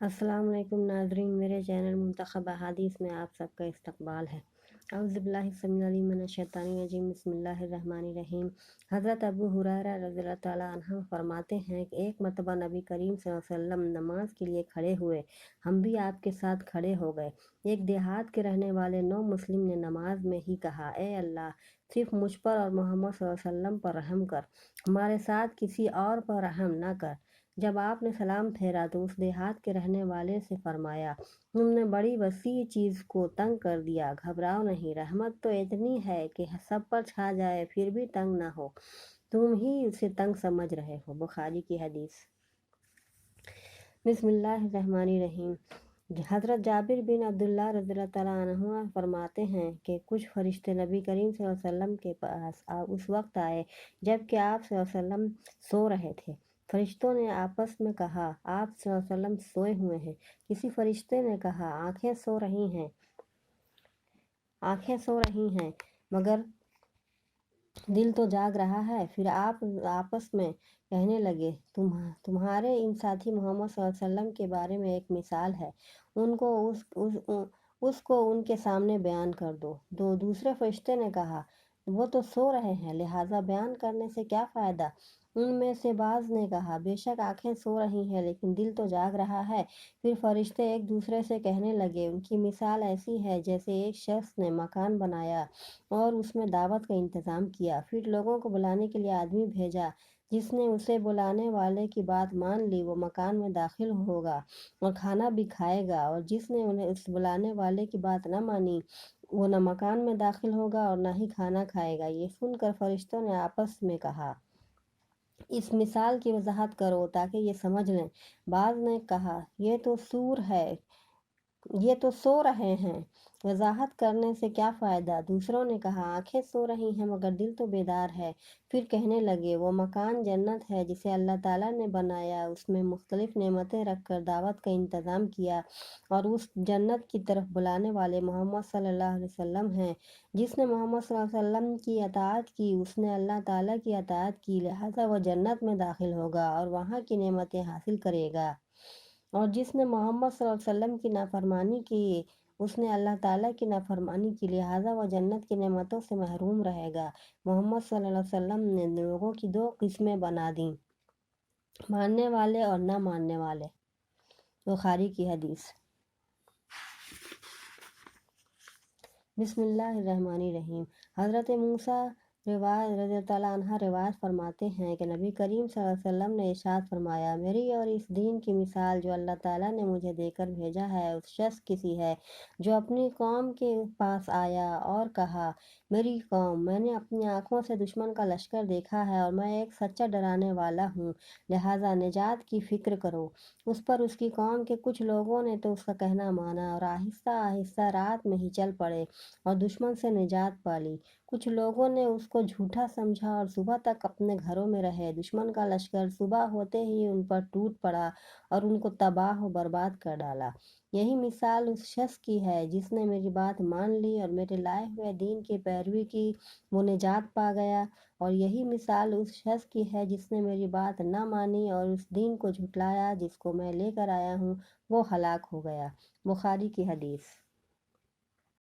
السلام علیکم ناظرین، میرے چینل منتخب احادیث میں آپ سب کا استقبال ہے۔ اعوذ باللہ السمیع العلیم من الشیطان الرجیم، بسم اللہ الرحمن الرحیم۔ حضرت ابو ہریرہ رضی اللہ تعالیٰ عنہ فرماتے ہیں کہ ایک مرتبہ نبی کریم صلی اللہ علیہ وسلم نماز کے لیے کھڑے ہوئے، ہم بھی آپ کے ساتھ کھڑے ہو گئے۔ ایک دیہات کے رہنے والے نو مسلم نے نماز میں ہی کہا، اے اللہ، صرف مجھ پر اور محمد صلی اللہ علیہ وسلم پر رحم کر، ہمارے ساتھ کسی اور پر رحم نہ کر۔ جب آپ نے سلام پھیرا تو اس دیہات کے رہنے والے سے فرمایا، تم نے بڑی وسیع چیز کو تنگ کر دیا، گھبراؤ نہیں، رحمت تو اتنی ہے کہ سب پر چھا جائے پھر بھی تنگ نہ ہو، تم ہی اسے تنگ سمجھ رہے ہو۔ بخاری کی حدیث۔ بسم اللہ الرحمن الرحیم۔ حضرت جابر بن عبداللہ رضی اللہ تعالیٰ عنہ فرماتے ہیں کہ کچھ فرشتے نبی کریم صلی اللہ علیہ وسلم کے پاس اس وقت آئے جب کہ آپ صلی اللہ علیہ وسلم سو رہے تھے۔ فرشتوں نے آپس میں کہا، آپ صلی اللہ علیہ وسلم سوئے ہوئے ہیں۔ کسی فرشتے نے کہا، آنکھیں سو رہی ہیں مگر دل تو جاگ رہا ہے۔ پھر آپ آپس میں کہنے لگے، تمہارے ان ساتھی محمد صلی اللہ علیہ وسلم کے بارے میں ایک مثال ہے، اس کو ان کے سامنے بیان کر دو۔ دوسرے فرشتے نے کہا، وہ تو سو رہے ہیں، لہٰذا بیان کرنے سے کیا فائدہ؟ ان میں سے بعض نے کہا، بے شک آنکھیں سو رہی ہیں لیکن دل تو جاگ رہا ہے۔ پھر فرشتے ایک دوسرے سے کہنے لگے، ان کی مثال ایسی ہے جیسے ایک شخص نے مکان بنایا اور اس میں دعوت کا انتظام کیا، پھر لوگوں کو بلانے کے لیے آدمی بھیجا، جس نے اسے بلانے والے کی بات مان لی وہ مکان میں داخل ہوگا اور کھانا بھی کھائے گا، اور جس نے انہیں اس بلانے والے کی بات نہ مانی وہ نہ مکان میں داخل ہوگا اور نہ ہی کھانا کھائے گا۔ یہ سن کر فرشتوں نے آپس میں کہا، اس مثال کی وضاحت کرو تاکہ یہ سمجھ لیں۔ بعض نے کہا، یہ تو سو رہے ہیں، وضاحت کرنے سے کیا فائدہ؟ دوسروں نے کہا، آنکھیں سو رہی ہیں مگر دل تو بیدار ہے۔ پھر کہنے لگے، وہ مکان جنت ہے جسے اللہ تعالیٰ نے بنایا، اس میں مختلف نعمتیں رکھ کر دعوت کا انتظام کیا، اور اس جنت کی طرف بلانے والے محمد صلی اللہ علیہ وسلم ہیں۔ جس نے محمد صلی اللہ علیہ وسلم کی اطاعت کی اس نے اللہ تعالیٰ کی اطاعت کی، لہٰذا وہ جنت میں داخل ہوگا اور وہاں کی نعمتیں حاصل کرے گا، اور جس نے محمد صلی اللہ علیہ وسلم کی نافرمانی کی اس نے اللہ تعالیٰ کی نافرمانی کی، لہٰذا وہ جنت کی نعمتوں سے محروم رہے گا۔ محمد صلی اللہ علیہ وسلم نے لوگوں کی دو قسمیں بنا دیں، ماننے والے اور نہ ماننے والے۔ بخاری کی حدیث۔ بسم اللہ الرحمن الرحیم۔ حضرت موسیٰ رضی اللہ عنہ روایت فرماتے ہیں کہ نبی کریم صلی اللہ علیہ وسلم نے ارشاد فرمایا، میری اور اس دین کی مثال جو اللہ تعالیٰ نے مجھے دے کر بھیجا ہے اس شخص کی سی ہے جو اپنی قوم کے پاس آیا اور کہا، میری قوم، میں نے اپنی آنکھوں سے دشمن کا لشکر دیکھا ہے اور میں ایک سچا ڈرانے والا ہوں، لہٰذا نجات کی فکر کرو۔ اس پر اس کی قوم کے کچھ لوگوں نے تو اس کا کہنا مانا اور آہستہ آہستہ رات میں ہی چل پڑے اور دشمن سے نجات پالی۔ کچھ لوگوں نے اس کو جھوٹا سمجھا اور صبح تک اپنے گھروں میں رہے۔ دشمن کا لشکر صبح ہوتے ہی ان پر ٹوٹ پڑا اور ان کو تباہ و برباد کر ڈالا۔ یہی مثال اس شخص کی ہے جس نے میری بات مان لی اور میرے لائے ہوئے دین کی پیروی کی، وہ نجات پا گیا، اور یہی مثال اس شخص کی ہے جس نے میری بات نہ مانی اور اس دین کو جھٹلایا جس کو میں لے کر آیا ہوں، وہ ہلاک ہو گیا۔ بخاری کی حدیث۔